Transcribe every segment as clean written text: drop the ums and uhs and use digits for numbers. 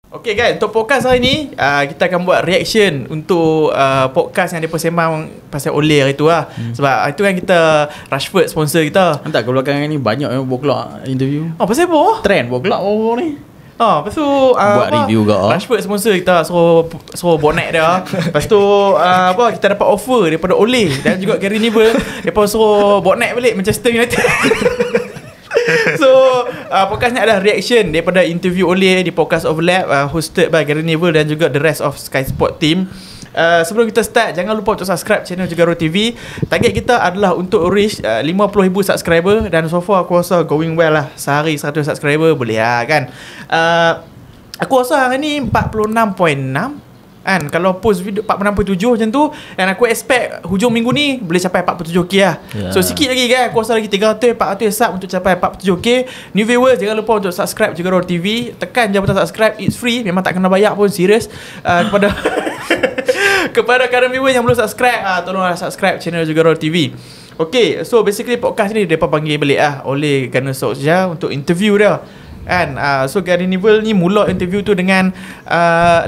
Okay guys, untuk podcast hari ni kita akan buat reaction untuk podcast yang mereka sembang pasal Ole hari tu lah. Sebab itu kan kita Rashford sponsor kita. Entah ke belakangan ni banyak yang buat keluar interview. Pasal apa? Trend buat keluar orang ni. Lepas tu buat review ke Rashford sponsor kita suruh bonek dia. Lepas tu kita dapat offer daripada Ole dan juga Gary Neville. Mereka suruh bonek balik Manchester United. So podcast ni adalah reaction daripada interview Ole di Podcast Overlap, hosted by Gary Neville dan juga the rest of Sky Sport team. Sebelum kita start, jangan lupa untuk subscribe channel Jugaro TV. Target kita adalah untuk reach 50,000 subscriber. Dan so far aku rasa going well lah. Sehari 100 subscriber boleh lah kan. Aku rasa hari ni 46.6 kan. Kalau post video 46.7 macam tu, dan aku expect hujung minggu ni boleh capai 47k lah. So sikit lagi kan. Aku rasa lagi 300-400 sub untuk capai 47k. New viewers, jangan lupa untuk subscribe Jugaro TV. Tekan je butang subscribe, it's free. Memang tak kena bayar pun, serius. Kepada kepada current viewer yang belum subscribe, tolonglah subscribe channel Jugaro TV. Okay, so basically podcast ni mereka panggil balik oleh Gunnar Solskjaer untuk interview dia kan. So Gary Neville ni mula interview tu dengan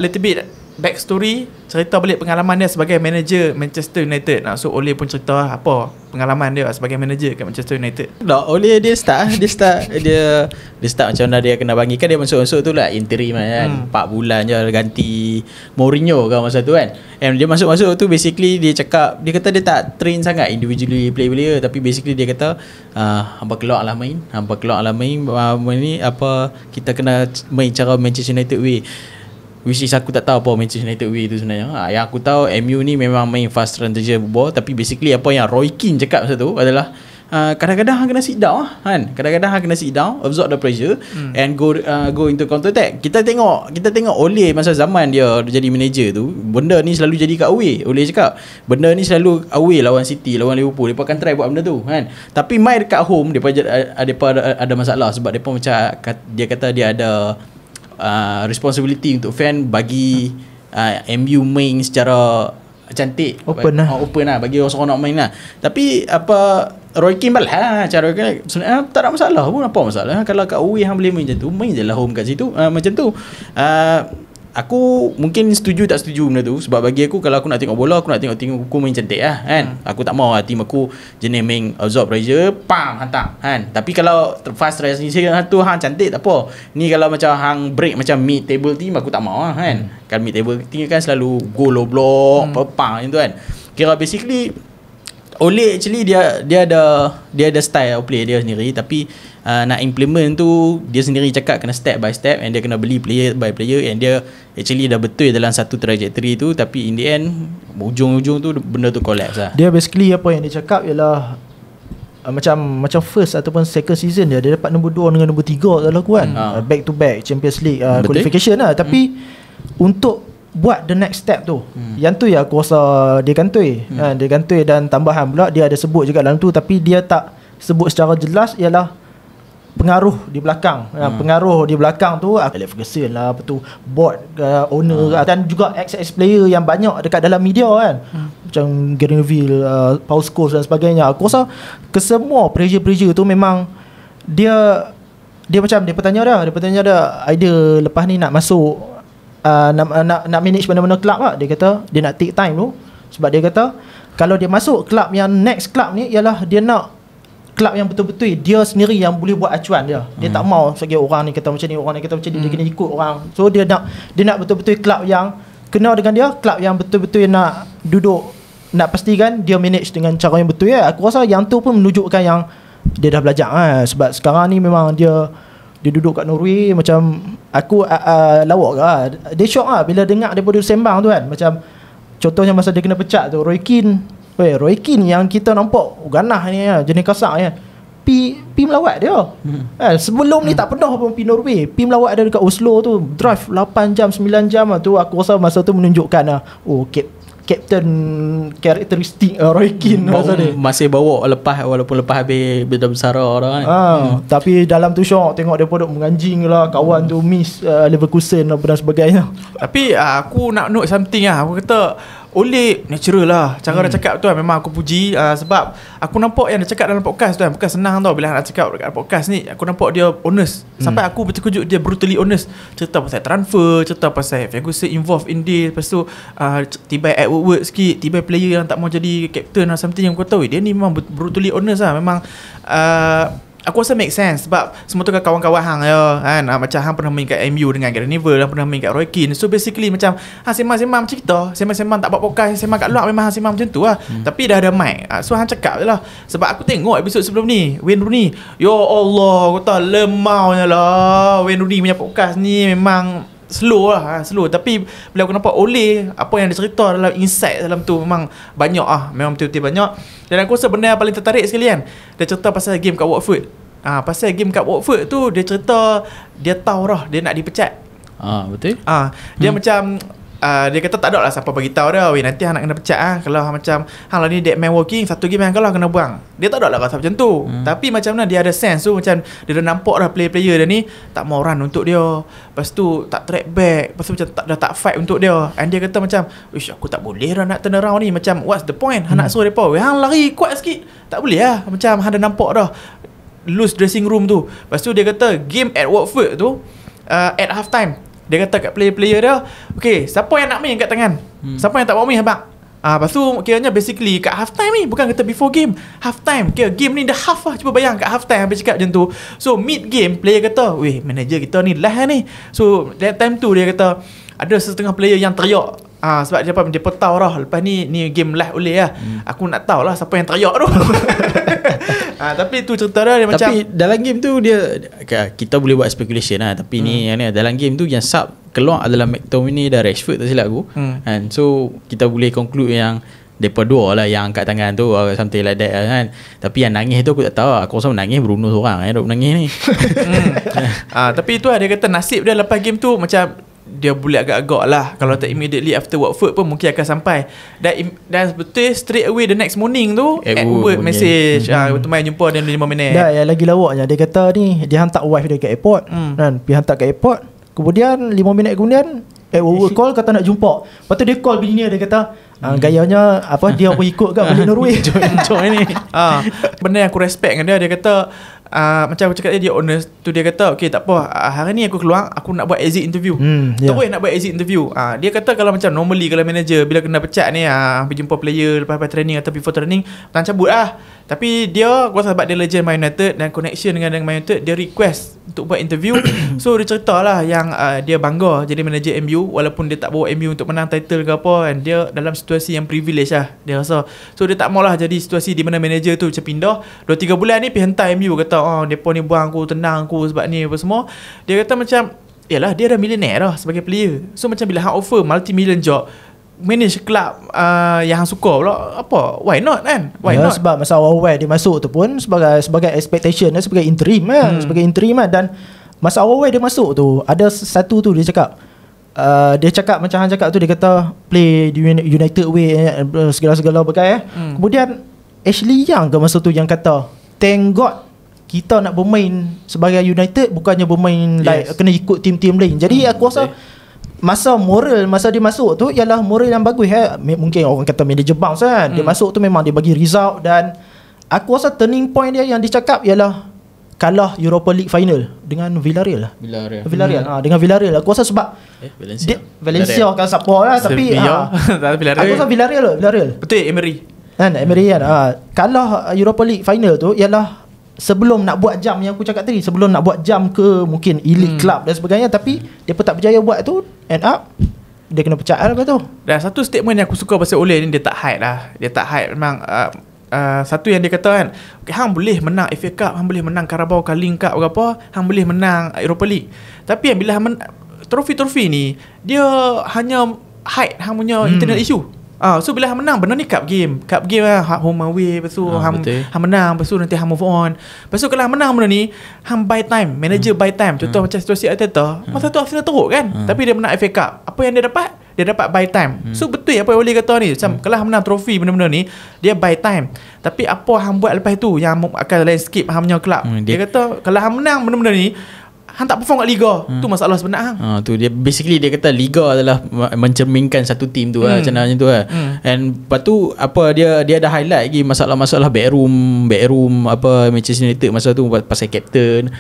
little bit backstory, cerita balik pengalaman dia sebagai manager Manchester United. So Ole pun cerita apa pengalaman dia sebagai manager kat Manchester United. Ole dia start macam mana dia kena bangkit kan. Dia masuk tu lah interim kan, 4 bulan je ganti Mourinho kan masa tu kan. And dia masuk tu basically dia cakap, dia kata dia tak train sangat individually player, tapi basically dia kata hampa keluar lah main ni apa, kita kena main cara Manchester United way. Which is aku tak tahu apa Manchester United way tu sebenarnya. Yang aku tahu MU ni memang main fast transition football. Tapi basically apa yang Roy Keane cakap masa tu adalah kadang-kadang hang kena sit down kan. Kadang-kadang hang kena sit down, absorb the pressure and go into counter attack. Kita tengok Ole masa zaman dia jadi manager tu, benda ni selalu jadi kat away. Ole cakap benda ni selalu away lawan City, lawan Liverpool. Depa akan try buat benda tu kan. Tapi mai dekat home depa ada masalah sebab depa macam dia kata dia ada responsibility untuk fan bagi MU main secara cantik, open lah bagi orang nak main lah. Tapi apa Roy Keane balah cara sebenarnya tak ada masalah pun. Apa masalah kalau kat away hang boleh main macam tu, main je lah home kat situ. Macam tu aku mungkin setuju tak setuju benda tu. Sebab bagi aku, kalau aku nak tengok bola, aku nak tengok tim aku main cantik lah kan. Aku tak mahu tim aku jenis main absorb pressure, pam hantar kan. Tapi kalau fast transition tu hang cantik tak apa. Ni kalau macam hang break macam mid table team, aku tak mahu lah kan. Kan mid table team kan selalu go low block, pam macam tu kan. Kira basically Ole actually dia ada style play dia sendiri, tapi nak implement tu dia sendiri cakap kena step by step, and dia kena beli player by player, and dia actually dah betul dalam satu trajectory tu. Tapi in the end ujung-ujung tu benda tu collapse lah. Dia basically apa yang dia cakap ialah macam first ataupun second season dia dapat nombor 2 dengan nombor 3 dalam aku kan. Back to back Champions League qualification lah. Tapi untuk buat the next step tu, yang tu ya aku rasa dia kantoi. Dia kantoi, dan tambahan pula dia ada sebut juga dalam tu, tapi dia tak sebut secara jelas, ialah pengaruh di belakang. Pengaruh di belakang tu Alex Ferguson lah, apa tu, board owner dan juga ex player yang banyak dekat dalam media kan. Macam Gary Neville, Paul Scholes dan sebagainya. Aku rasa kesemua pressure tu memang dia macam dia bertanya dia idea lepas ni nak masuk nak manage mana-mana club lah. Dia kata dia nak take time tu, sebab dia kata kalau dia masuk club yang next club ni ialah dia nak club yang betul-betul dia sendiri yang boleh buat acuan dia. Dia tak mau sebagai orang ni kata macam ni, orang ni kata macam ni, dia kena ikut orang. So dia nak betul-betul club yang kena dengan dia, club yang betul-betul nak duduk, nak pastikan dia manage dengan cara yang betul ya. Aku rasa yang tu pun menunjukkan yang dia dah belajar sebab sekarang ni memang dia duduk kat Norway. Macam aku lawak ke dia shock bila dengar daripada sembang tu kan. Macam contohnya masa dia kena pecat tu, Roy Keane yang kita nampak ganah ni jenis kasar kan, pi melawat dia sebelum ni tak pernah pun pi Norway. Pi melawat dia dekat Oslo tu, drive 8 jam 9 jam tu. Aku rasa masa tu menunjukkan Captain karakteristik Roy Keane masih bawa walaupun lepas habis beda bersara dah kan. Tapi dalam tu syok tengok dia pun menganjing lah, kawan tu miss Leverkusen dan sebagainya. Tapi aku nak note something Aku kata Ole natural lah. Cara dia cakap tu memang aku puji, sebab aku nampak yang dia cakap dalam podcast tu bukan senang tau bila nak cakap dekat podcast ni. Aku nampak dia honest. Sampai aku terkejut dia brutally honest. Cerita pasal transfer, cerita pasal Ferguson involved in this. Lepas tu tiba Edward Word sikit, tiba player yang tak mau jadi captain or something yang kau tahu. Dia ni memang brutally honest lah. Memang aku rasa make sense sebab semua tu kan kawan-kawan hang ya kan. Macam hang pernah main kat MU dengan Gary Neville, hang pernah main kat Roy Keane. So basically macam hang sembang-sembang macam kita, sembang-sembang tak buat podcast, sembang kat luar memang hang sembang macam tu lah. Tapi dah ada mic, so hang cakap je lah. Sebab aku tengok episod sebelum ni Wayne Rooney, ya Allah, aku tahu lemaunya lah Wayne Rooney punya podcast ni. Memang slow lah, slow. Tapi bila aku nampak Ole, apa yang dia cerita dalam insight dalam tu memang banyak memang betul-betul banyak. Dan aku rasa benda yang paling tertarik sekali kan, dia cerita pasal game kat Watford. Pasal game kat Watford tu, dia cerita dia tahu dah dia nak dipecat. Betul. Dia macam dia kata tak ada lah siapa bagi tahu dia, weh nanti hang nak kena pecat kalau macam hang lah ni dead man walking, satu game yang kalah kena buang. Dia tak ada lah rasa macam tu. Tapi macam mana dia ada sense tu, macam dia dah nampak dah player-player dia ni tak mau run untuk dia. Lepas tu tak track back, lepas tu macam tak fight untuk dia. And dia kata macam, "Wish aku tak boleh dah nak turn around ni. Macam what's the point? Hang nak suruh depa, weh hang lari kuat sikit. Tak boleh lah." Macam hang dah nampak dah loose dressing room tu. Lepas tu dia kata game at Watford tu at half time, dia kata kat player-player dia, okay, siapa yang nak main kat tangan? Siapa yang tak mau main abang? Lepas tu kiranya basically kat half time ni, bukan kata before game, half time. Kira game ni dah half lah. Cuba bayang kat half time habis cakap macam tu. So mid game player kata, weh manager kita ni lah ni. So that time tu dia kata ada setengah player yang teriak. Sebab dia tahu dah lepas ni game live boleh lah. Aku nak tahu lah siapa yang teriak tu. Tapi tu cerita dia macam, tapi dalam game tu dia, kita boleh buat speculation lah. Tapi ni dalam game tu yang sub keluar adalah McTominay dan Rashford, tak silap aku. And so kita boleh conclude yang mereka dua lah yang angkat tangan tu, something like that kan. Tapi yang nangis tu aku tak tahu. Aku rasa menangis Bruno seorang duk menangis ni. Tapi itu lah dia kata nasib dia lepas game tu macam dia boleh agak-agak lah. Kalau tak immediately after Watford pun mungkin akan sampai. Dan betul straight away the next morning tu Edward message betul main jumpa dia 5 minit. Dah yang lagi lawaknya, dia kata ni dia hantar wife dia kat airport kan, pergi hantar kat airport. Kemudian 5 minit kemudian Edward call kata nak jumpa. Lepas tu dia call bini dia kata gayanya apa, dia pun ikut kat balik Norway. Join ni. Benda yang aku respect dengan dia kata macam aku cakap dia honest tu. Dia kata okay tak apa, hari ni aku keluar, aku nak buat exit interview. Terus nak buat exit interview. Dia kata kalau macam normally kalau manager bila kena pecat ni, pergi jumpa player lepas training atau before training, tak cabut lah. Tapi dia, aku sebab dia legend Man United dan connection dengan Man United, dia request untuk buat interview. So dia cerita lah yang dia bangga jadi manager MU walaupun dia tak bawa MU untuk menang title ke apa. And dia dalam situasi yang privilege lah dia rasa. So dia tak maulah jadi situasi di mana manager tu macam pindah 2-3 bulan ni pergi hantar MU, kata mereka ni buang aku, tenang aku sebab ni apa semua. Dia kata macam yalah, dia dah millionaire dah sebagai player. So macam bila hang offer multi-million job, manage club yang hang suka pula, apa, why not kan? Why not? Sebab masa awal dia masuk tu pun sebagai expectation, sebagai interim kan, sebagai interim kan. Dan masa awal dia masuk tu ada satu tu dia cakap macam hang cakap tu, dia kata play di United way, segala-segala bagai Kemudian Ashley Young ke masa tu yang kata thank God kita nak bermain sebagai United, bukannya bermain like kena ikut tim-tim lain. Jadi aku rasa masa dia masuk tu ialah moral yang bagus mungkin orang kata manager bounce kan. Dia masuk tu memang dia bagi result. Dan aku rasa turning point dia yang dicakap ialah kalah Europa League final dengan Villarreal. Dengan Villarreal. Aku rasa sebab Valencia kan support lah. Tapi aku rasa Villarreal. Betul, Emery kan. Kalah Europa League final tu ialah sebelum nak buat jam yang aku cakap tadi, sebelum nak buat jam ke mungkin elite club dan sebagainya. Tapi dia pun tak berjaya buat tu, end up dia kena pecat lah lepas tu. Dan satu statement yang aku suka pasal Ole ni, dia tak hide lah. Dia tak hide memang. Satu yang dia kata kan, okay, hang boleh menang FA Cup, hang boleh menang Carabao Carling Cup ke apa, hang boleh menang Europa League. Tapi yang bila hang trofi-trofi ni, dia hanya hide hang punya internal issue. So bila hang menang benda ni cup game lah, home away. Lepas tu hang menang, lepas tu nanti hang move on. Lepas tu kalau hang menang benda ni, hang buy time, manager buy time. Contoh macam situasi Arteta, masa tu Arsenal teruk kan, tapi dia menang FA Cup. Apa yang dia dapat? Dia dapat buy time. So betul apa yang Oli kata ni, macam kalau hang menang trofi benda-benda ni, dia buy time. Tapi apa hang buat lepas tu yang akan landscape hang punya club. Dia kata kalau hang menang benda-benda ni, hang tak perform kat liga. Tu masalah sebenar hang. Tu dia basically dia kata liga adalah mencerminkan satu team tu lah, macam mana tu lah. And lepas tu apa dia ada highlight lagi masalah-masalah backroom apa Manchester United masa tu pasal captain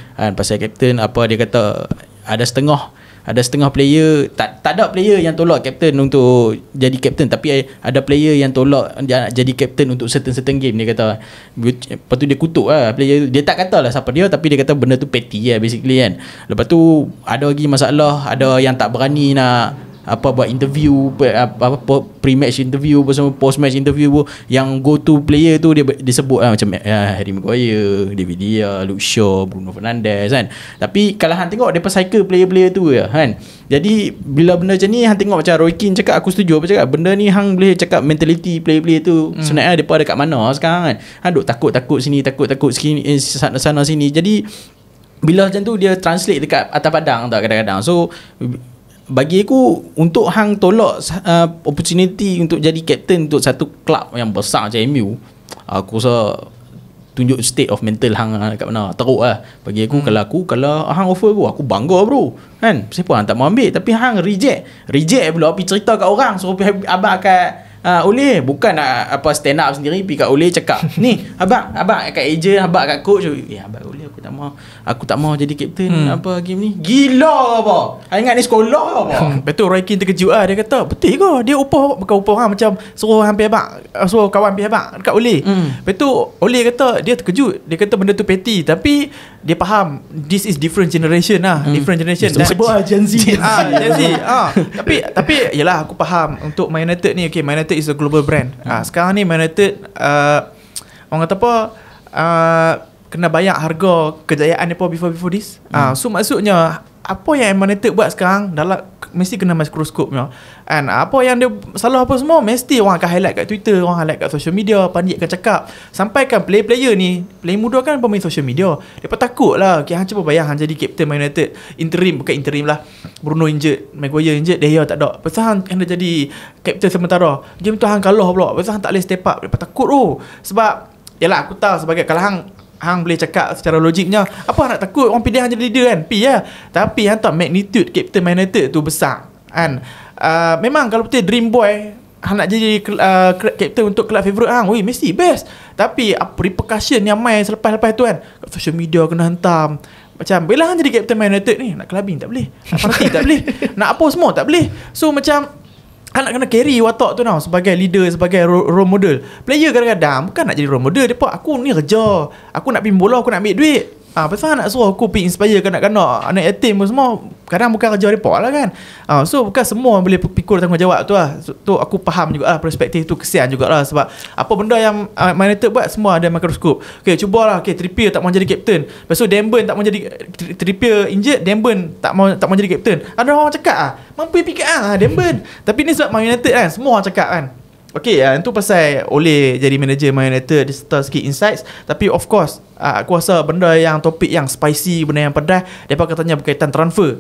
apa dia kata ada setengah player tak ada player yang tolak captain untuk jadi captain, tapi ada player yang tolak jadi captain untuk certain game. Dia kata lepas tu dia kutuk lah player tu. Dia tak kata lah siapa dia, tapi dia kata benda tu petty lah basically kan. Lepas tu ada lagi masalah, ada yang tak berani nak buat interview pre-match interview bersama post-match interview yang go to player tu dia sebut lah, macam Harry Maguire, David De Gea, Luke Shaw, Bruno Fernandes kan. Tapi kalau hang tengok depa cycle player-player tu ya kan. Jadi bila benda macam ni hang tengok macam Roy Keane cakap, aku setuju apa cakap, benda ni hang boleh cakap mentality player-player tu sebenarnya depa ada kat mana sekarang kan. Hang duk takut sini, takut sini, sana sini. Jadi bila macam tu dia translate dekat atas padang tak kadang-kadang. So bagi aku untuk hang tolak opportunity untuk jadi captain untuk satu club yang besar macam MU, aku rasa tunjuk state of mental hang kat mana. Teruk lah bagi aku. Kalau hang offer aku bangga bro kan. Siapa hang tak mau ambil, tapi hang reject pula pergi cerita kat orang, suruh pergi abang kat Oleh, bukan nak stand up sendiri pergi kat Oleh cakap ni abang kat agent, abang kat coach, abang Oleh aku tak mau jadi captain game ni. Gila apa? Ingat ni sekolah apa? Betul, Roy Keane terkejut lah. Dia kata betul ke dia bukan upah hang macam suruh hampir abang, suruh kawan pergi abang dekat Oleh. Betul, Oleh kata dia terkejut. Dia kata benda tu petty, tapi dia faham this is different generation lah. Different generation. Sebab Gen Z. Gen Z. Tapi yalah, aku faham untuk Man United ni. Okay, Man United is a global brand. Sekarang ni Man United orang kata apa, kena bayar harga kejayaan mereka before this. So maksudnya apa yang Man United buat sekarang dalam mesti kena mikroskopnya. And apa yang dia salah apa semua mesti orang akan highlight kat Twitter, orang highlight kat social media, pandit akan cakap. Sampaikan player ni, player muda kan pemain social media. Depa takut lah. Okay, hang cuba bayang hang jadi captain Man United bukan interim lah. Bruno injured, Maguire injured, De Gea tak ada. Pasal hang kena jadi captain sementara. Game tu hang kalah pula. Pasal hang tak boleh step up. Depa takut tu. Sebab yalah, aku tahu sebagai kalau hang boleh cakap secara logiknya, apa nak takut orang pilih hang jadi leader kan, tapi hang tahu magnitude captain Man United tu besar kan. Memang kalau betul dream boy hang nak jadi captain untuk kelab favourite hang, mesti best. Tapi repercussion yang main selepas tu kan, kat social media kena hantam. Macam bila hang jadi captain Man United ni, nak clubbing tak boleh, nak party tak boleh, nak apa semua tak boleh. So macam hang nak kena carry watak tu sebagai leader, sebagai role model. Player kadang-kadang bukan nak jadi role model, dia pun aku ni kerja, aku nak pinjam bola, aku nak ambil duit. Pasal nak suruh aku pergi inspire kanak-kanak, anak yatim pun semua, kadang bukan kerja mereka lah kan. So bukan semua boleh pikul tanggungjawab tu lah. So, tu aku faham juga lah, perspektif tu kesian jugalah. Sebab apa benda yang Man United buat semua ada mikroskop. Okay, cubalah. Okay, Trippier tak mau jadi captain, lepas tu Denburn tak mau jadi, Trippier injured, Denburn tak mau jadi captain. Ada orang cakap mampu fikir Denburn. Tapi ni sebab Man United kan, semua orang cakap kan. Okay, itu pasal Oleh jadi manager Man United, dia serta sikit insights. Tapi of course aku rasa benda yang topik yang spicy, benda yang pedas, mereka akan tanya berkaitan transfer.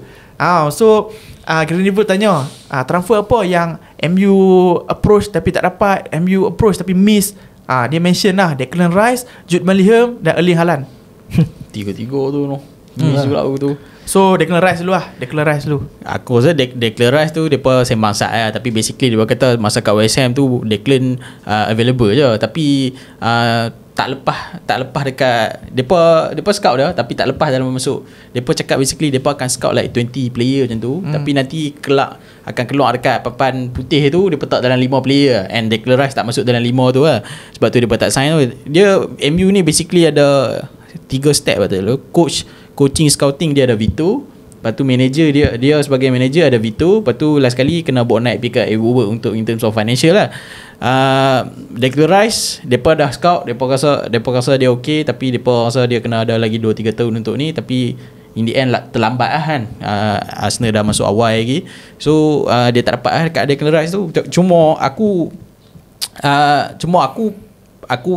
So Gary Neville tanya transfer apa yang MU approach tapi tak dapat, MU approach tapi miss. Dia mention lah Declan Rice, Jude Bellingham dan Erling Haaland. Tiga-tiga tu miss pula aku tu. So Declan Rice dulu. Aku rasa Declan Rice tu depa sembang sat lah. Tapi basically dia kata masa kat West Ham tu Declan available je. Tapi tak lepas dekat depa scout dah, tapi tak lepas dalam masuk. Depa cakap basically depa akan scout like 20 player macam tu. Tapi nanti akan keluar dekat papan putih tu, depa letak dalam 5 player. And Declan Rice tak masuk dalam 5 tu lah. Sebab tu depa tak sign tu. Dia MU ni basically ada 3 step betul. Coaching scouting dia ada veto. Lepas tu manager dia sebagai manager ada veto. Lepas tu last kali kena bawa naik pergi ke Everwood untuk in terms of financial lah. Declan Rice depa dah scout, depa rasa dia okey, tapi depa rasa dia kena ada lagi 2-3 tahun untuk ni. Tapi in the end terlambat lah kan. Arsenal dah masuk awal lagi. So dia tak dapat lah dekat Declan Rice tu. Cuma aku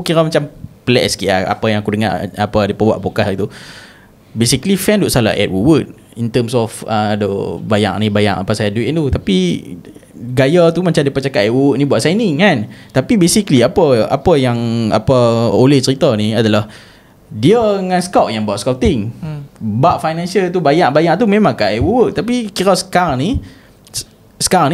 kira macam pelik sikit lah apa yang aku dengar, apa dia buat podcast itu. Basically fan duk salah Ed Woodward in terms of bayang apa saya duit tu. Tapi gaya tu macam dia cakap Ed Woodward ni buat signing kan. Tapi basically apa yang Oleh cerita ni adalah dia dengan scout yang buat scouting. bab financial tu banyak tu memang kat Edward. Tapi kira sekarang ni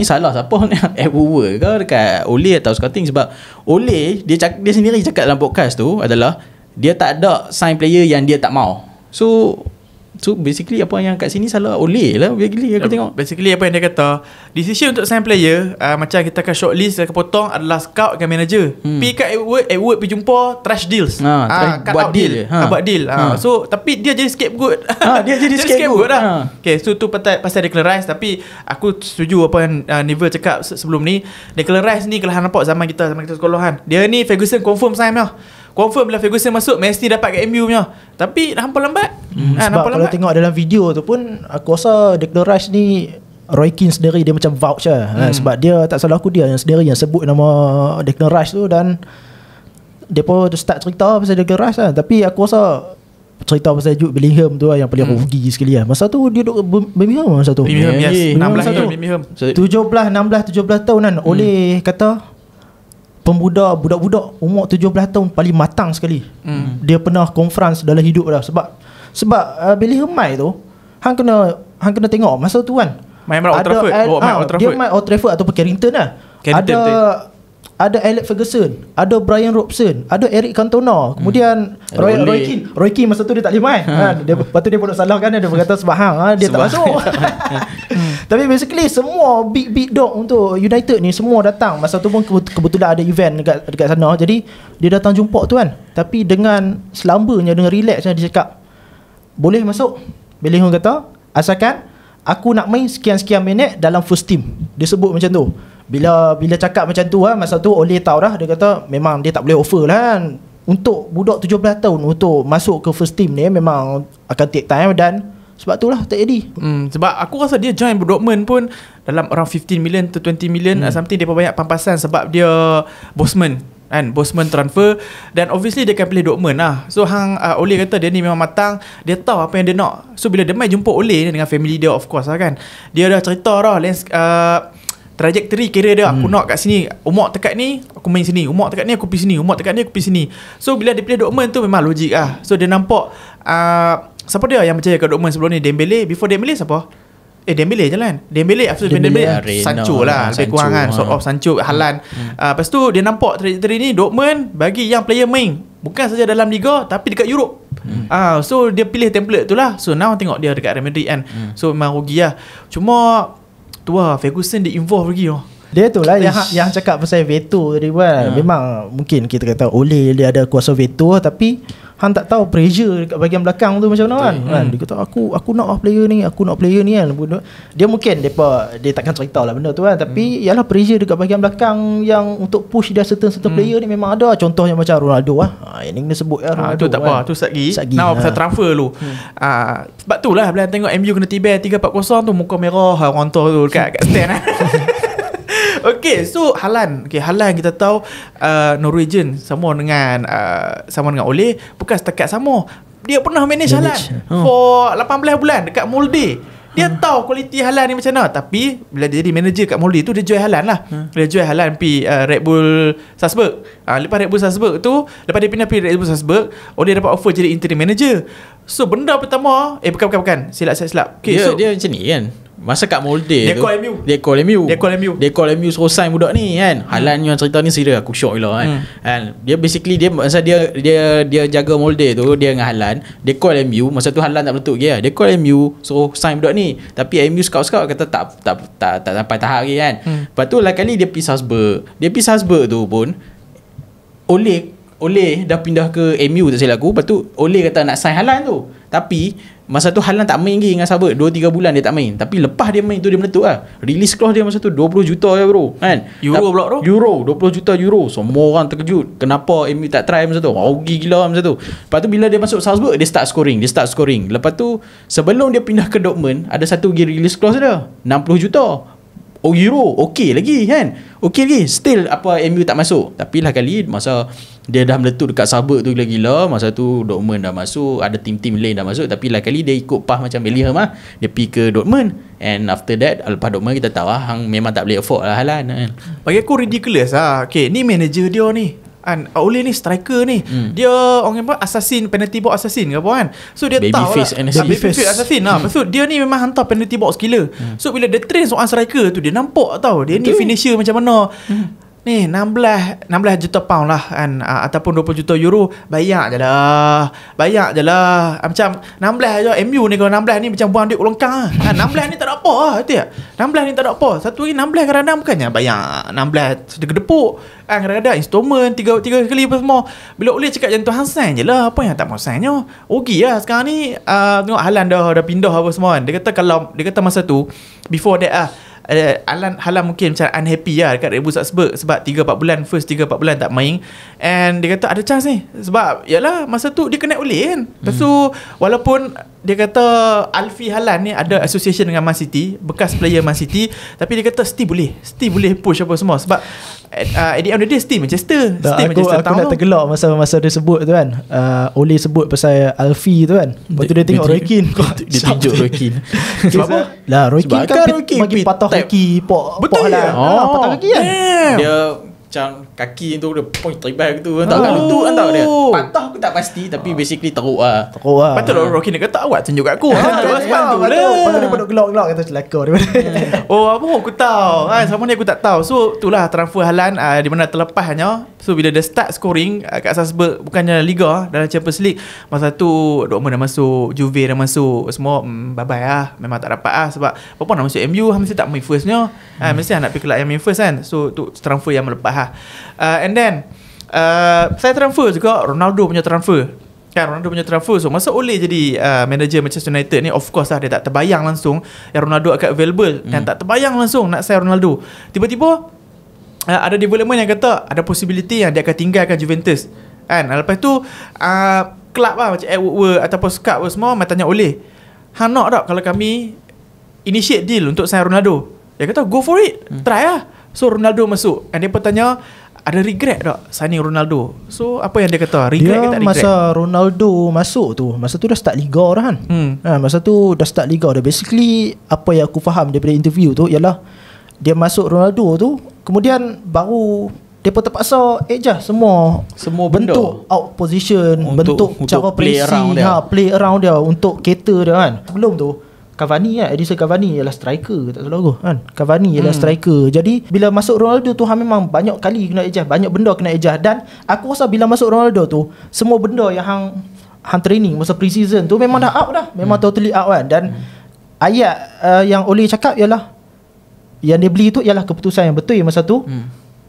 salah siapa nak Edward ke dekat Ole atau scouting. Sebab Ole dia sendiri cakap dalam podcast tu adalah dia tak ada sign player yang dia tak mau. So basically apa yang kat sini salah Ole lah. Basically aku tengok Basically apa yang dia kata, decision untuk sign player macam kita akan shortlist, akan potong adalah scout dengan manager. Pergi kat Edward pergi jumpa trash deals, buat deal buat deal. So tapi dia jadi scapegoat. Dia jadi scapegoat dah. Okay, so tu pasal Declan Rice. Tapi aku setuju apa yang Neville cakap sebelum ni. Declan Rice ni kalau hang nampak zaman kita sekolahan, dia ni Ferguson confirm sign dah. Confirm bila Ferguson masuk, Messi dapat kat MU punya. Tapi hampa lambat. Sebab kalau tengok dalam video tu pun, aku rasa Declan Rice ni Roy Keane sendiri dia macam vouch lah. Sebab dia, tak salah aku, dia yang sendiri yang sebut nama Declan Rice tu. Dan dia pun start cerita pasal Declan Rice lah. Tapi aku rasa cerita pasal Jude Bellingham tu lah yang paling rugi sekali lah. Masa tu dia duduk Birmingham masa tu. Birmingham, yes. 16 tahun Birmingham. 17 tahun kan. Oleh kata budak-budak umur 17 tahun paling matang sekali. Dia pernah conference dalam hidup dah. Sebab Bellingham mai tu, hang kena tengok masa tu kan. Main Old Trafford. Dia main Old Trafford ataupun Carrington lah. Ada Alex Ferguson, ada Brian Robson, ada Eric Cantona, kemudian Roy Keane masa tu dia tak boleh main. Lepas tu dia pun nak salahkan dia berkata sebab dia tak masuk. Tapi basically semua big dog untuk United ni semua datang. Masa tu pun kebetulan ada event dekat sana. Jadi dia datang jumpa tu kan. Tapi dengan selambanya, dengan relaxnya dia cakap, boleh masuk. Bellingham kata, asalkan aku nak main sekian-sekian minit dalam first team. Dia sebut macam tu. Bila cakap macam tu masa tu Ole tahu dah. Dia kata memang dia tak boleh offer lah kan. Untuk budak 17 tahun untuk masuk ke first team ni memang akan take time. Dan sebab tu lah tak jadi. Sebab aku rasa dia join Dortmund pun dalam around 15 million to 20 million something. Dia pun banyak pampasan sebab dia Bosman kan, Bosman transfer. Dan obviously dia akan pilih Dortmund lah. So Ole kata dia ni memang matang. Dia tahu apa yang dia nak. So bila dia main jumpa Ole ni dengan family dia, of course lah kan, dia dah cerita dah trajectory career dia. Aku nak kat sini, umur tekat ni aku main sini, umur tekat ni aku pergi sini, umur tekat ni aku pergi sini. So bila dia pilih Dortmund tu memang logik lah. So dia nampak siapa dia yang percaya kat Dortmund sebelum ni? Dembele. Before Dembele siapa? Dembele jalan. Dembele after Dembele Sancho lah, lebih kurang kan, sort of Sancho, Haaland. Lepas tu dia nampak trajectory ni Dortmund bagi yang player main bukan saja dalam liga tapi dekat Europe. So dia pilih template tu lah. So now tengok dia dekat Real Madrid kan. So memang rugi lah. Cuma tu lah, Ferguson dia involve lagi lah. Dia tu lah yang cakap pasal veto tadi kan. Memang mungkin kita kata Ole dia ada kuasa veto, tapi hang tak tahu pressure dekat bahagian belakang tu macam mana kan. Dia kata aku nak player ni, aku nak player ni kan. Dia mungkin dia takkan cerita lah benda tu kan. Tapi ialah pressure dekat bahagian belakang yang untuk push dia certain player ni memang ada. Contohnya macam Ronaldo yang ni sebut Ronaldo. Tu tak apa, tu satgi. Now pasal transfer lu. Sebab tu lah bila tengok MU kena tiba 3-4-0 tu muka merah orang tu dekat stand. Okay, so Haaland kita tahu Norwegian sama dengan Ole. Bukan setakat sama, dia pernah manage Haaland for 18 bulan dekat Molde. Dia tahu kualiti Haaland ni macam mana. Tapi bila dia jadi manager kat Molde tu, dia jual Haaland lah. Dia jual Haaland pergi Red Bull Salzburg. Lepas Red Bull Salzburg tu, lepas dia pindah pergi Red Bull Salzburg, Ole dapat offer jadi interim manager. So benda pertama bukan silap. Okay, dia macam ni kan. Masa kat Molde dia tu Dia call MU suruh sign budak ni kan. Haaland yang cerita ni serius, aku shock gila kan. Dia basically masa dia jaga Molde tu, dia dengan Haaland, dia call MU. Masa tu Haaland tak meletup lagi lah. Dia call MU suruh sign budak ni. Tapi MU scout kata tak sampai tahap lagi kan. Lepas tu lah kali dia pergi Salzburg. Dia pergi Salzburg tu pun Ole dah pindah ke MU tak silap aku. Lepas tu Ole kata nak sign Haaland tu. Tapi masa tu Haaland tak main lagi dengan Salzburg. 2-3 bulan dia tak main. Tapi lepas dia main tu dia meletup lah. Release clause dia masa tu 20 juta ya bro kan? Euro pula bro? Euro 20 juta euro. Semua orang terkejut. Kenapa MU tak try masa tu? Rugi gila masa tu. Lepas tu bila dia masuk Salzburg, dia start scoring. Lepas tu sebelum dia pindah ke Dortmund, ada satu lagi release clause dia 60 juta euro. Okey lagi kan, okey lagi. Still MU tak masuk. Tapi lah kali masa dia dah meletup dekat Salzburg tu gila-gila, masa tu Dortmund dah masuk, ada tim-tim lain dah masuk. Tapi lah kali dia ikut path macam Bellingham lah. Dia pergi ke Dortmund. And after that, lepas Dortmund kita tahu hang memang tak boleh afford lah Haaland kan. Bagi aku ridiculous lah. Okay, ni manager dia ni. kan Ole ni striker ni, dia orang apa assassin, penalty box assassin ke apa kan. So dia tahu lah babyface assassin lah. Lepas tu dia ni memang hantar penalty box killer. So bila dia train seorang striker tu, dia nampak tau dia ni finisher macam mana. Ni 16 juta pound lah kan, ataupun 20 juta euro. Banyak je lah macam 16 je. MU ni kalau 16 ni macam buang duit longkang kan. 16 ni tak ada apa lah, betul tak? 16 ni tak ada apa. Satu lagi 16 kadang-kadang bukannya banyak, 16 sedekadepuk kan, kadang-kadang installment 3 kali apa semua. Bila Ole cakap macam tu, hang sign je lah, apa yang tak mau signnya. Rugi lah sekarang ni. Tengok Haaland dah pindah apa semua kan. Dia kata masa tu before that Haaland mungkin macam unhappy lah dekat Red Bull Salzburg sebab 3-4 bulan tak main. And dia kata ada chance ni sebab yalah masa tu dia kena Ole kan. Lepas tu walaupun dia kata Alfie Haaland ni ada association dengan Man City, bekas player Man City, tapi dia kata still boleh push apa semua sebab at the end of the day still Manchester. Aku nak tergelak masa dia sebut tu kan, Ole sebut pasal Alfie tu kan. Lepas tu dia tengok Roy Keane, dia tunjuk Roy Keane. Sebab apa? Lah Roy Keane kan bagi patah kaki Pok Haaland. Patah kaki kan. Dia macam kaki tu dia point teribas gitu. Tak kat lutut kan tahu dia. Patah aku tak pasti tapi basically teruk lah. Patut Rocky ni kata awak tunjuk kat aku. Sebab tu lah. Patut dia gelak-gelak kata celaka dia. Apa aku tahu. Sama ni aku tak tahu. So itulah transfer Haaland di mana terlepasnya. So bila dia start scoring kat Salzburg, bukannya Liga, dalam Champions League, masa tu Dortmund dah masuk, Juve dah masuk, semua bye-bye lah. Memang tak dapat lah sebab apa nak masuk MU mesti tak main firstnya. Mesti nak pergi kelab yang main first kan. So tu transfer yang melepas lah. And then saya transfer juga Ronaldo punya transfer. So masa Ole jadi manager Manchester United ni, of course lah dia tak terbayang langsung yang Ronaldo akan available, dan tak terbayang langsung nak sign Ronaldo. Tiba-tiba ada development yang kata ada possibility yang dia akan tinggalkan Juventus kan. Lepas tu club lah macam Woodward ataupun Scout semua mai tanya Ole, hang nak tak kalau kami initiate deal untuk sign Ronaldo? Dia kata go for it, try lah. So Ronaldo masuk, and dia pun tanya ada regret tak signing Ronaldo. So apa yang dia kata, regret ke tak regret? Masa Ronaldo masuk tu, masa tu dah start Liga dah kan. Masa tu dah start Liga dah. Basically apa yang aku faham daripada interview tu ialah dia masuk Ronaldo tu, kemudian baru dia pun terpaksa adjust semua benda, bentuk out position, bentuk cara pressing, play around dia untuk cater dia kan. Sebelum tu Cavani kan, Edison Cavani ialah striker, tak salah aku kan. Cavani ialah striker. Jadi bila masuk Ronaldo tu memang banyak kali kena adjust, banyak benda kena adjust. Dan aku rasa bila masuk Ronaldo tu, semua benda yang hang training masa pre-season tu memang dah out dah, memang totally out kan. Dan ayat yang Ole cakap ialah yang dia beli tu ialah keputusan yang betul masa tu.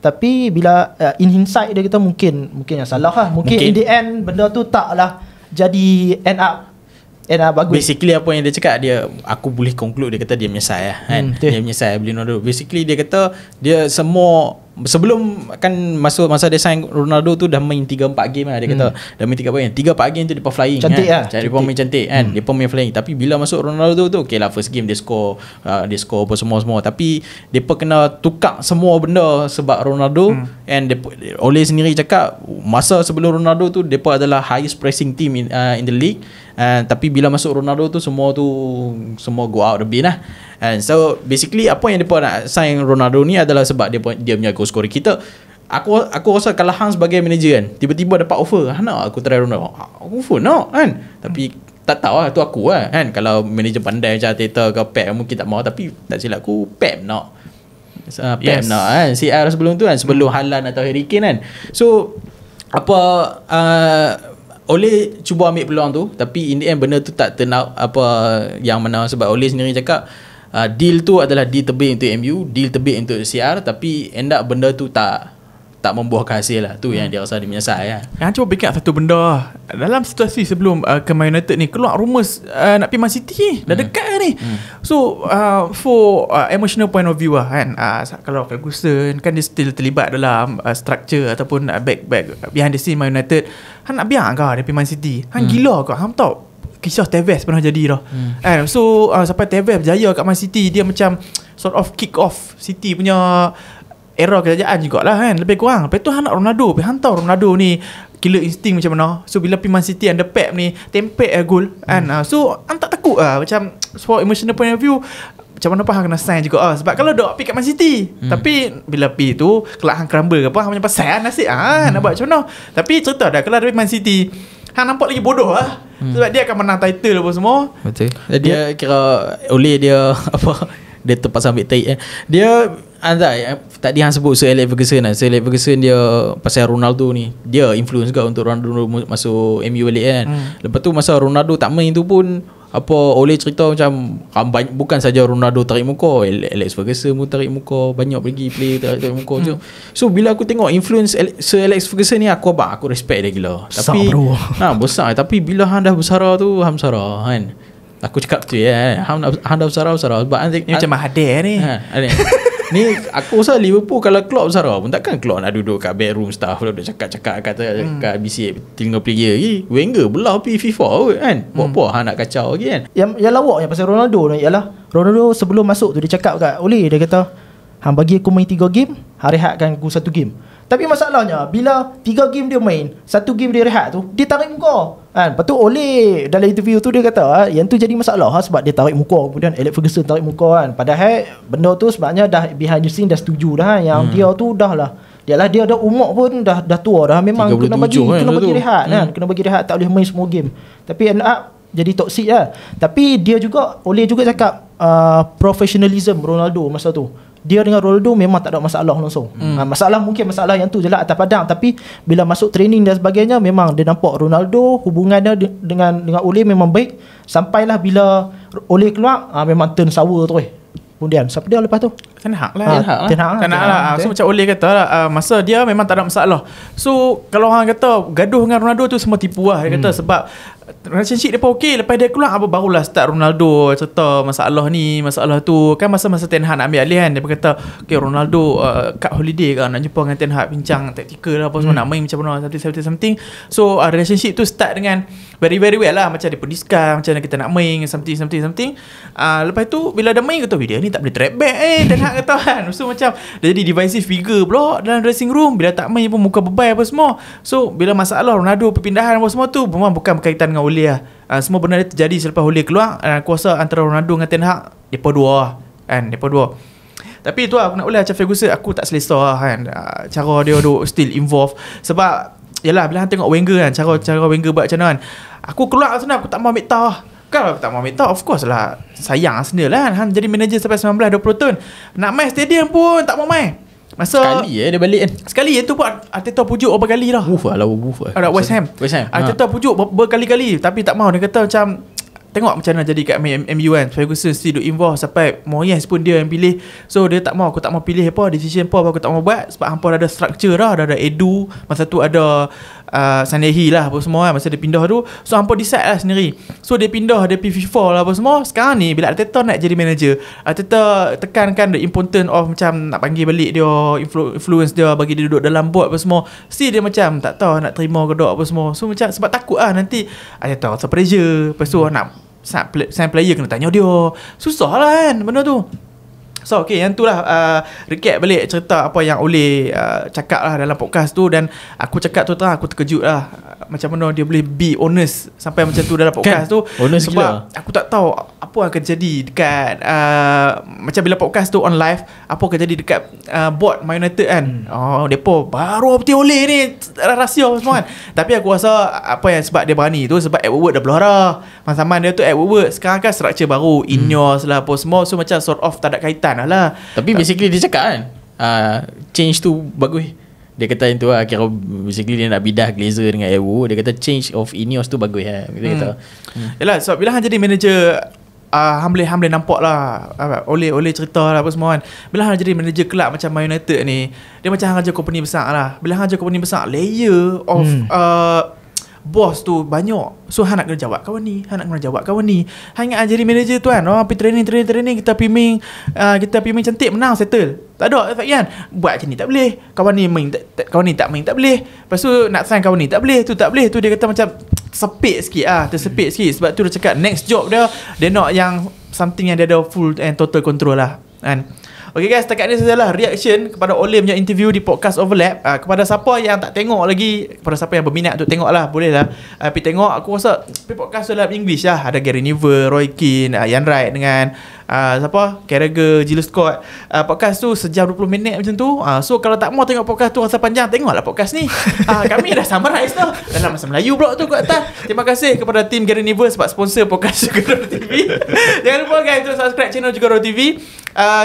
Tapi bila in hindsight dia kata mungkin yang salah lah. Mungkin in the end benda tu taklah jadi end up bagus. Basically apa yang dia cakap, aku boleh conclude, dia kata dia menyesal lah kan. Dia menyesal beli Ronaldo. Basically dia kata dia semua sebelum kan masa dia sign Ronaldo tu dah main 3-4 game lah. Dia kata dah main 3-4 game tu dia pun flying cantik kan. Lah. Dia pun main cantik kan. Dia pun main flying. Tapi bila masuk Ronaldo tu okay lah, first game dia score apa semua. Tapi dia pun kena tukar semua benda sebab Ronaldo. And Ole sendiri cakap masa sebelum Ronaldo tu dia pun adalah highest pressing team in the league. Tapi bila masuk Ronaldo tu semua go out the bin lah. And so basically apa yang dia nak sign Ronaldo ni adalah sebab dia punya goal scorer. Aku rasa kalau hang sebagai manager kan, tiba-tiba dapat offer, nak aku try Ronaldo, aku offer nak kan. Tapi tak tahu lah, tu aku lah kan. Kalau manager pandai macam Arteta ke Pep mungkin tak mau, tapi tak silap aku Pep nak nak kan. CR sebelum tu kan, sebelum Haaland atau Harry Kane kan. So Ole cuba ambil peluang tu, tapi in the end benda tu tak turn out apa yang mana. Sebab Ole sendiri cakap deal tu adalah deal terbaik untuk MU, deal terbaik untuk CR, tapi end up benda tu tak membuahkan hasil lah. Tu yang dia rasa dia menyesal ya. Yang cuba backup satu benda dalam situasi sebelum ke Man United ni, keluar rumours nak pergi Man City dah dekat ni. So for emotional point of view lah kan, kalau Ferguson kan dia still terlibat dalam structure ataupun back behind the scene Man United, han nak biar ke dia pergi Man City? Han gila ke? Han tahu kisah Tevez pernah jadi dah. So sampai Tevez berjaya kat Man City, dia macam sort of kick off City punya era kerajaan jugalah kan, lebih kurang. Lepas tu han nak Ronaldo, han tahu Ronaldo ni killer instinct macam mana. So bila pergi Man City under Pep ni tempek gol kan. So han tak takut macam for emotional point of view, macam mana hang kena sign juga sebab kalau dok pergi kat Man City tapi bila pergi tu kelak hang crumble ke apa hang macam pasal nasib nak buat macam mana. Tapi cerita dah kalau dari Man City hang nampak lagi bodoh sebab dia akan menang title apa semua. Betul. Dia kira oleh dia apa dia terpaksa ambil taik dia tadi hang sebut Sir Alex Ferguson Sir Alex Ferguson dia pasal Ronaldo ni dia influence juga untuk Ronaldo masuk MU balik kan. Lepas tu masa Ronaldo tak main tu pun apa oleh cerita macam bukan saja Ronaldo tarik muka, Alex Ferguson pun tarik muka, banyak lagi player tarik muka. So bila aku tengok influence Sir Alex Ferguson ni aku respect dia gila. Tapi besar tapi bila hang dah bersara tu hang bersara kan. Aku cakap tu hang dah bersara sebab ni macam Mahathir ni. Ni aku rasa Liverpool kalau Klopp bersara pun takkan Klopp nak duduk kat bedroom staff duduk cakap-cakap kat BC telinga player lagi. Wenger belah pergi FIFA kan. Buat apa hang nak kacau lagi kan. Yang lawak yang pasal Ronaldo ni ialah Ronaldo sebelum masuk tu dia cakap kat Ole, dia kata hang bagi aku main 3 game, hang rehatkan aku 1 game. Tapi masalahnya bila 3 game dia main, 1 game dia rehat tu, dia tarik muka kan. Lepas tu Ole dalam interview tu dia kata yang tu jadi masalah sebab dia tarik muka. Kemudian Alex Ferguson tarik muka kan. Padahal benda tu sebabnya dah behind the scene dah setuju dah yang dia tu dah lah dia dah umur pun dah tua dah. Memang kena bagi rehat kan. Kena bagi rehat, tak boleh main semua game. Tapi end up jadi toxic lah. Tapi dia juga Ole juga cakap professionalism Ronaldo masa tu. Dia dengan Ronaldo memang tak ada masalah langsung. Mungkin masalah yang tu je lah atas padang. Tapi bila masuk training dan sebagainya, memang dia nampak Ronaldo hubungannya dengan Ole memang baik. Sampailah bila Ole keluar, memang turn sour terus. Kemudian siapa dia lepas tu? Ten Hag lah. So macam Ole kata lah, masa dia memang tak ada masalah. So kalau orang kata gaduh dengan Ronaldo tu semua tipu lah. Dia kata sebab relationship dia pun okey. Lepas dia keluar barulah start Ronaldo cerita masalah ni masalah tu. Kan masa Ten Hag nak ambil alih kan, dia kata okay, Ronaldo kat holiday kan, nak jumpa dengan Ten Hag, bincang taktikal lah apa semua, nak main macam mana something. So relationship tu start dengan very very well lah. Macam dia pun discuss macam mana kita nak main something. Lepas tu bila dah main kata dia ni tak boleh track back Ten Hag kata kan. So macam dia jadi divisive figure pula dalam dressing room. Bila tak main pun muka bebay apa semua. So bila masalah Ronaldo perpindahan apa semua tu memang bukan berkaitan dengan Ole lah. Semua benda dia terjadi selepas Ole keluar. Aku rasa antara Ronaldo dengan Ten Hag Mereka dua. Tapi tu aku nak boleh macam Ferguson, aku tak selesa lah kan cara dia duk still involved. Sebab yalah bila tengok Wenger kan, cara Wenger buat macam mana kan, aku keluar sana aku tak mau ambil tah. Kalau aku tak mau ambil tah, of course lah sayang Arsenal lah kan. Han jadi manager sampai 19-20 tahun, nak main stadium pun tak mau main. Masa sekali dia balik kan. Sekali tu pun Arteta pujuk berapa kali dah. West Ham. Arteta pujuk berkali-kali tapi tak mau. Dia kata macam tengok macam mana jadi kat MU kan. Ferguson still duk involve sampai Moyes pun dia yang pilih. So dia tak mau, aku tak mau pilih apa decision apa aku tak mau buat sebab hampa dah ada structure dah ada Edu, masa tu ada Sanehi lah apa semua kan masa dia pindah tu. So hampa decide lah sendiri. So dia pindah, dia pergi FIFA lah apa semua. Sekarang ni bila Arteta nak jadi manager, Arteta tekankan the importance of macam nak panggil balik dia, influence dia, bagi dia duduk dalam board apa semua. Si dia macam tak tahu nak terima ke tak apa semua. So macam sebab takut lah nanti Arteta rasa pressure. Lepas tu nak sign player kena tanya dia. Susah lah kan benda tu. So okay, yang tu lah recap balik cerita apa yang Ole cakap lah dalam podcast tu. Dan aku cakap tu aku terkejut lah macam mana dia boleh be honest sampai macam tu dalam podcast kan? Tu honest sebab gila. Aku tak tahu apa akan jadi dekat macam bila podcast tu on live, apa akan jadi dekat board Man United kan. Depa baru peti Ole ni rahsia semua kan. Tapi aku rasa apa yang sebab dia berani tu sebab Ed Woodward dah belah masa-masa dia tu Ed Woodward. Sekarang kan structure baru Ineos lah apa semua. So macam sort of tak ada kaitan lah. Tapi basically dia cakap kan change tu bagus. Dia kata yang tu lah, kira basically dia nak bidah Glazer dengan Ewo. Dia kata change of Ineos tu bagus lah. Dia kata yalah, so bila Han jadi manager Han boleh nampak lah Ole cerita lah apa semua kan. Bila Han jadi manager kelab macam Man United ni, dia macam Han raja company besar lah. Bila Han raja company besar, layer of boss tu banyak. So Han nak kena jawab kawan ni, Han nak kena jawab kawan ni. Han ingat jadi manager tu kan, pergi training kita piming cantik menang settle. Tak ada kan. Buat macam ni tak boleh. Kawan ni main kawan ni tak main tak boleh. Lepas tu nak sign kawan ni tak boleh, tu tak boleh. Tu dia kata macam tersepit sikit. Sebab tu dia cakap next job dia nak yang something yang dia ada full and total control lah kan. Okay guys, setakat ni sajalah reaction kepada Ole punya interview di podcast Overlap. Kepada siapa yang tak tengok lagi, kepada siapa yang berminat untuk tengok lah, boleh lah pergi tengok. Aku rasa podcast Overlap English lah, ada Gary Neville, Roy Keane, Ian Wright dengan siapa Carragher, Jill Scott. Podcast tu sejam 20 minit macam tu. So kalau tak mau tengok podcast tu rasa panjang, tengoklah podcast ni. Kami dah summarize tau dalam bahasa Melayu pula tu kat atas. Terima kasih kepada tim Gareniverse sebab sponsor podcast Jugadah TV. Jangan lupa guys untuk subscribe channel Jugadah TV.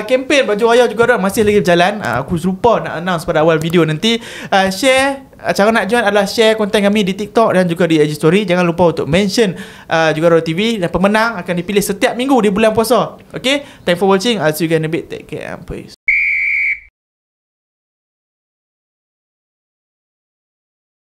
Kempen baju raya Jugadah masih lagi berjalan. Aku lupa nak announce pada awal video nanti. Share, cara nak join adalah share konten kami di TikTok dan juga di IG Story. Jangan lupa untuk mention Jugadah TV, dan pemenang akan dipilih setiap minggu di bulan puasa. Okay, thanks for watching. I'll see you again in a bit. Take care and peace.